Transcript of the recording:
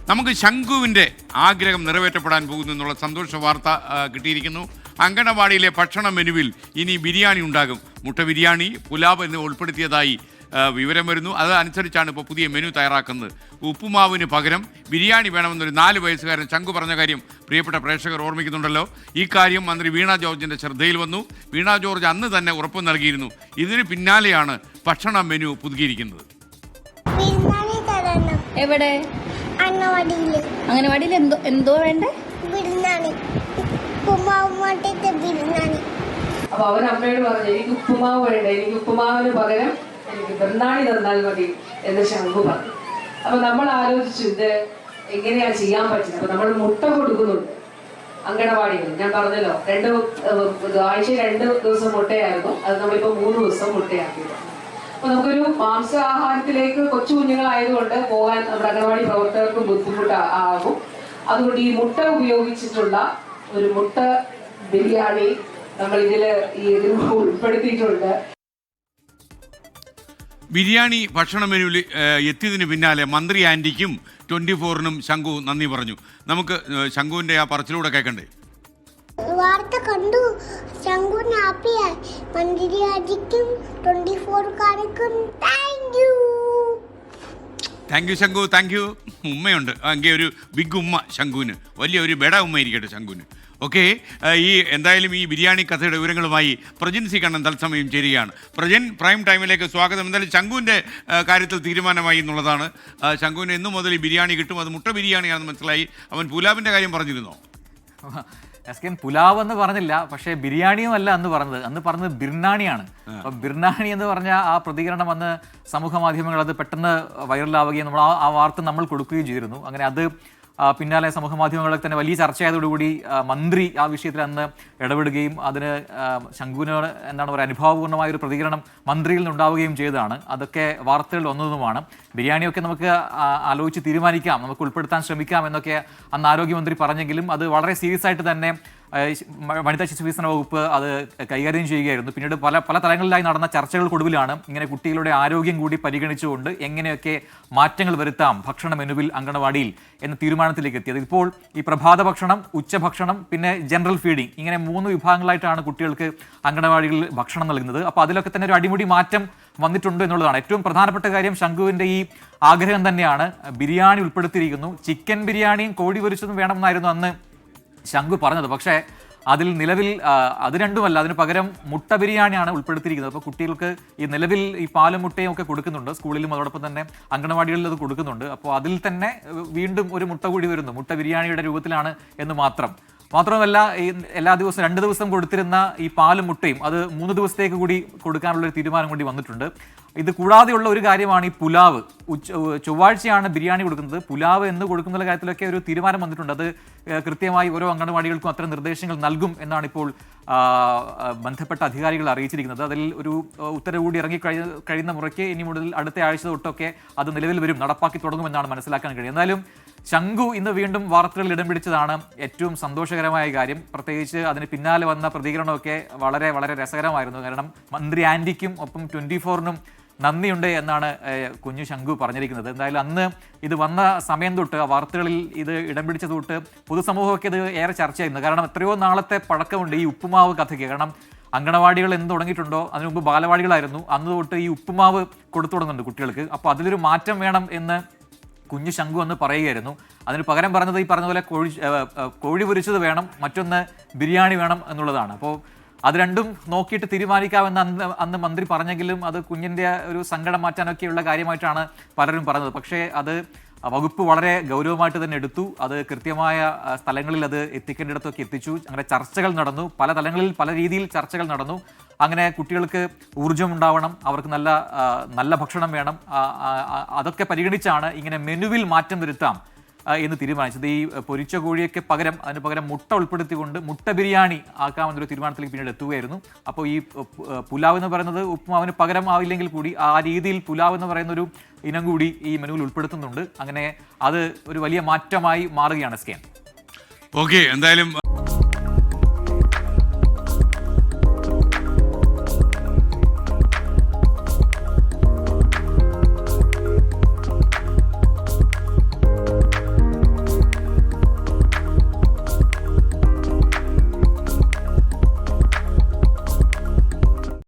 നമുക്ക് ശംഖുവിൻ്റെ ആഗ്രഹം നിറവേറ്റപ്പെടാൻ പോകുന്നു എന്നുള്ള സന്തോഷ വാർത്ത കിട്ടിയിരിക്കുന്നു. അങ്കണവാടിയിലെ ഭക്ഷണ മെനുവിൽ ഇനി ബിരിയാണി ഉണ്ടാകും. മുട്ട ബിരിയാണി, പുലാവ് എന്നിവ ഉൾപ്പെടുത്തിയതായി വിവരം വരുന്നു. അതനുസരിച്ചാണ് ഇപ്പോൾ പുതിയ മെനു തയ്യാറാക്കുന്നത്. ഉപ്പുമാവിന് പകരം ബിരിയാണി വേണമെന്നൊരു 4 വയസ്സുകാരൻ ശംഖു പറഞ്ഞ കാര്യം പ്രിയപ്പെട്ട പ്രേക്ഷകർ ഓർമ്മിക്കുന്നുണ്ടല്ലോ. ഈ കാര്യം മന്ത്രി വീണ ജോർജിൻ്റെ ശ്രദ്ധയിൽ വന്നു. വീണ ജോർജ് അന്ന് തന്നെ ഉറപ്പ് നൽകിയിരുന്നു. ഇതിന് പിന്നാലെയാണ് ഭക്ഷണ മെനു പുതുക്കിയിരിക്കുന്നത്. എവിടെ? അംഗനവാടിയിൽ എന്തോ വേണ്ടേ? അപ്പൊ അവൻ അമ്മയോട് പറഞ്ഞു, എനിക്ക് ഉപ്പുമാവ് വേണ്ട, എനിക്ക് ഉപ്പുമാവിന് പകരം എനിക്ക് ബിർണാണി തന്നാൽ മതി എന്ന് ശംഖു പറഞ്ഞു. അപ്പൊ നമ്മൾ ആലോചിച്ചു ഇത് എങ്ങനെയാ ചെയ്യാൻ പറ്റുന്നത്. അപ്പൊ നമ്മൾ മുട്ട കൊടുക്കുന്നുണ്ട് അങ്കണവാടികൾ. ഞാൻ പറഞ്ഞല്ലോ, ആഴ്ച 2 ദിവസം മുട്ടയായിരുന്നു. അത് നമ്മളിപ്പോ 3 ദിവസം മുട്ടയാക്കിയിട്ടുണ്ട്. അപ്പൊ നമുക്കൊരു മാംസാഹാരത്തിലേക്ക് കൊച്ചു കുഞ്ഞുങ്ങളായതുകൊണ്ട് പോകാൻ നമ്മുടെ അംഗനവാടി പ്രവർത്തകർക്ക് ബുദ്ധിമുട്ടാകും. അതുകൊണ്ട് ഈ മുട്ട ഉപയോഗിച്ചിട്ടുള്ള ഒരു മുട്ട ബിരിയാണി നമ്മൾ ഇതിൽ ഉൾപ്പെടുത്തിയിട്ടുണ്ട്. ബിരിയാണി ഭക്ഷണ മെനുവിൽ എത്തിയതിന് പിന്നാലെ മന്ത്രി ആൻറ്റിക്കും 24-നും ശംഖു നന്ദി പറഞ്ഞു. നമുക്ക് ശംഖുവിൻ്റെ ആ പറച്ചിലൂടെ കേൾക്കണ്ടേ? വാർത്ത കണ്ടു, ശംഖുവിന് ഹാപ്പിയായി. മന്ത്രി ആൻറ്റിക്കും 24-കാർക്കും thank you Shankhu, thank you. ഉമ്മയുണ്ട്, എങ്കിൽ ഒരു ബിഗ് ഉമ്മ ശംഖുവിന്, വലിയ ഒരു ബെഡ ഉമ്മ ഇരിക്കട്ടെ ശംഖുവിന്. ഓക്കെ, എന്തായാലും ഈ ബിരിയാണി കഥയുടെ വിവരങ്ങളുമായി പ്രജിൻ സി കണ്ണൻ തത്സമയം ചേരുകയാണ്. പ്രജിൻ, പ്രൈം ടൈമിലേക്ക് സ്വാഗതം. എന്തായാലും ശംഖുവിൻ്റെ കാര്യത്തിൽ തീരുമാനമായി എന്നുള്ളതാണ്. ശംഖുവിന് എന്നു മുതൽ ഈ ബിരിയാണി കിട്ടും, അത് മുട്ട ബിരിയാണിയാണെന്ന് മനസ്സിലായി. അവൻ പുലാവിൻ്റെ കാര്യം പറഞ്ഞിരുന്നോ? പുലാവ് എന്ന് പറഞ്ഞില്ല, പക്ഷേ ബിരിയാണിയും അല്ല അന്ന് പറഞ്ഞത് ബിർണാണിയാണ്. അപ്പം ബിർണാണി എന്ന് പറഞ്ഞ ആ പ്രതികരണം അന്ന് സമൂഹ മാധ്യമങ്ങൾ അത് പെട്ടെന്ന് വൈറലാവുകയും നമ്മൾ ആ വാർത്ത നമ്മൾ കൊടുക്കുകയും ചെയ്തിരുന്നു. അങ്ങനെ അത് പിന്നാലെ സമൂഹ മാധ്യമങ്ങളിൽ തന്നെ വലിയ ചർച്ചയായതോടുകൂടി മന്ത്രി ആ വിഷയത്തിൽ അന്ന് ഇടപെടുകയും അതിന് ശംഖുവിനോട് എന്താണ് പറയുക അനുഭാവപൂർണ്ണമായ ഒരു പ്രതികരണം മന്ത്രിയിൽ നിന്നുണ്ടാവുകയും ചെയ്തതാണ്. അതൊക്കെ വാർത്തകളിൽ വന്നതുമാണ്. ബിരിയാണിയൊക്കെ നമുക്ക് ആലോചിച്ച് തീരുമാനിക്കാം, നമുക്ക് ഉൾപ്പെടുത്താൻ ശ്രമിക്കാം എന്നൊക്കെ അന്ന് ആരോഗ്യമന്ത്രി പറഞ്ഞെങ്കിലും അത് വളരെ സീരിയസ് ആയിട്ട് തന്നെ വനിതാ ശിശു വികസന വകുപ്പ് അത് കൈകാര്യം ചെയ്യുകയായിരുന്നു. പിന്നീട് പല തലങ്ങളിലായി നടന്ന ചർച്ചകൾക്കൊടുവിലാണ് ഇങ്ങനെ കുട്ടികളുടെ ആരോഗ്യം കൂടി പരിഗണിച്ചുകൊണ്ട് എങ്ങനെയൊക്കെ മാറ്റങ്ങൾ വരുത്താം ഭക്ഷണ മെനുവിൽ അങ്കണവാടിയിൽ എന്ന തീരുമാനത്തിലേക്ക് എത്തിയത്. ഇപ്പോൾ ഈ പ്രഭാത ഭക്ഷണം, ഉച്ചഭക്ഷണം, പിന്നെ ജനറൽ ഫീഡിംഗ്, ഇങ്ങനെ 3 വിഭാഗങ്ങളായിട്ടാണ് കുട്ടികൾക്ക് അങ്കണവാടികളിൽ ഭക്ഷണം നൽകുന്നത്. അപ്പോൾ അതിലൊക്കെ തന്നെ ഒരു അടിമുടി മാറ്റം വന്നിട്ടുണ്ട് എന്നുള്ളതാണ് ഏറ്റവും പ്രധാനപ്പെട്ട കാര്യം. ശംഖുവിൻ്റെ ഈ ആഗ്രഹം തന്നെയാണ്. ബിരിയാണി ഉൾപ്പെടുത്തിയിരിക്കുന്നു. ചിക്കൻ ബിരിയാണിയും കോഴി പൊരിച്ചതും വേണമെന്നായിരുന്നു അന്ന് ശംഖു പറഞ്ഞത്. പക്ഷേ അതിൽ നിലവിൽ അത് രണ്ടുമല്ല, അതിന് പകരം മുട്ട ബിരിയാണിയാണ് ഉൾപ്പെടുത്തിയിരിക്കുന്നത്. അപ്പോൾ കുട്ടികൾക്ക് ഈ നിലവിൽ ഈ പാലും മുട്ടയും ഒക്കെ കൊടുക്കുന്നുണ്ട് സ്കൂളിലും, അതോടൊപ്പം തന്നെ അങ്കണവാടികളിൽ അത് കൊടുക്കുന്നുണ്ട്. അപ്പോൾ അതിൽ തന്നെ വീണ്ടും ഒരു മുട്ട കൂടി വരുന്നു, മുട്ട ബിരിയാണിയുടെ രൂപത്തിലാണ് എന്ന് മാത്രമല്ല ഈ എല്ലാ ദിവസവും 2 ദിവസം കൊടുത്തിരുന്ന ഈ പാലും മുട്ടയും അത് 3 ദിവസത്തേക്ക് കൂടി കൊടുക്കാനുള്ളൊരു തീരുമാനം കൂടി വന്നിട്ടുണ്ട്. ഇത് കൂടാതെയുള്ള ഒരു കാര്യമാണ് ഈ പുലാവ്. ചൊവ്വാഴ്ചയാണ് ബിരിയാണി കൊടുക്കുന്നത്. പുലാവ് എന്ന് കൊടുക്കുന്ന കാര്യത്തിലൊക്കെ ഒരു തീരുമാനം വന്നിട്ടുണ്ട്. അത് കൃത്യമായി ഓരോ അംഗനവാടികൾക്കും അത്തരം നിർദ്ദേശങ്ങൾ നൽകും എന്നാണ് ഇപ്പോൾ ബന്ധപ്പെട്ട അധികാരികൾ അറിയിച്ചിരിക്കുന്നത്. അതിൽ ഒരു ഉത്തരവ് കൂടി കഴിയുന്ന മുറയ്ക്ക് ഇനി മുതൽ അടുത്ത ആഴ്ച തൊട്ടൊക്കെ അത് നിലവിൽ വരും, നടപ്പാക്കി തുടങ്ങുമെന്നാണ് മനസ്സിലാക്കാൻ കഴിയുന്നത്. എന്നാലും ശംഖു ഇന്ന് വീണ്ടും വാർത്തകളിൽ ഇടം പിടിച്ചതാണ് ഏറ്റവും സന്തോഷകരമായ കാര്യം. പ്രത്യേകിച്ച് അതിന് പിന്നാലെ വന്ന പ്രതികരണമൊക്കെ വളരെ വളരെ രസകരമായിരുന്നു. കാരണം മന്ത്രി ആൻറ്റിക്കും ഒപ്പം 24-നും നന്ദിയുണ്ട് എന്നാണ് കുഞ്ഞു ശംഖു പറഞ്ഞിരിക്കുന്നത്. എന്തായാലും അന്ന് ഇത് വന്ന സമയം തൊട്ട് ആ വാർത്തകളിൽ ഇത് ഇടം പിടിച്ചത് തൊട്ട് പൊതുസമൂഹമൊക്കെ ഇത് ഏറെ ചർച്ചയായിരുന്നു. കാരണം എത്രയോ നാളത്തെ പഴക്കമുണ്ട് ഈ ഉപ്പുമാവ് കഥയ്ക്ക്. കാരണം അങ്കണവാടികൾ എന്ന് തുടങ്ങിയിട്ടുണ്ടോ അതിനു മുമ്പ് ബാലവാടികളായിരുന്നു, അന്ന് തൊട്ട് ഈ ഉപ്പുമാവ് കൊടുത്തു തുടങ്ങുന്നുണ്ട് കുട്ടികൾക്ക്. അപ്പോൾ അതിലൊരു മാറ്റം വേണം എന്ന് കുഞ്ഞു ശംഖു എന്ന് പറയുകയായിരുന്നു. അതിന് പകരം പറഞ്ഞത് ഈ പറഞ്ഞ പോലെ കോഴി പൊരിച്ചത് വേണം, മറ്റൊന്ന് ബിരിയാണി വേണം എന്നുള്ളതാണ്. അപ്പോൾ അത് രണ്ടും നോക്കിയിട്ട് തീരുമാനിക്കാമെന്ന് അന്ന് മന്ത്രി പറഞ്ഞെങ്കിലും അത് കുഞ്ഞിൻ്റെ ഒരു സങ്കടം മാറ്റാനൊക്കെയുള്ള കാര്യമായിട്ടാണ് പലരും പറഞ്ഞത്. പക്ഷേ അത് വകുപ്പ് വളരെ ഗൗരവമായിട്ട് തന്നെ എടുത്തു. അത് കൃത്യമായ സ്ഥലങ്ങളിൽ അത് എത്തിക്കേണ്ടിടത്തൊക്കെ എത്തിച്ചു. അങ്ങനെ ചർച്ചകൾ നടന്നു, പല തലങ്ങളിൽ പല രീതിയിൽ ചർച്ചകൾ നടന്നു. അങ്ങനെ കുട്ടികൾക്ക് ഊർജ്ജം ഉണ്ടാവണം, അവർക്ക് നല്ല ഭക്ഷണം വേണം. അതൊക്കെ പരിഗണിച്ചാണ് ഇങ്ങനെ മെനുവിൽ മാറ്റം വരുത്താം എന്ന് തീരുമാനിച്ചത്. ഈ പൊരിച്ച കോഴിയൊക്കെ അതിന് പകരം മുട്ട ഉൾപ്പെടുത്തിക്കൊണ്ട് മുട്ട ബിരിയാണി ആക്കാമെന്നൊരു തീരുമാനത്തിലേക്ക് പിന്നീട് എത്തുകയായിരുന്നു. അപ്പോൾ ഈ പുലാവ് എന്ന് പറയുന്നത് ഉപ്പുമാവിന് പകരം ആവില്ലെങ്കിൽ കൂടി ആ രീതിയിൽ പുലാവ് എന്ന് പറയുന്നൊരു ഇനം കൂടി ഈ മെനുവിൽ ഉൾപ്പെടുത്തുന്നുണ്ട്. അങ്ങനെ അത് ഒരു വലിയ മാറ്റമായി മാറുകയാണ് സ്കാൻ. ഓക്കെ, എന്തായാലും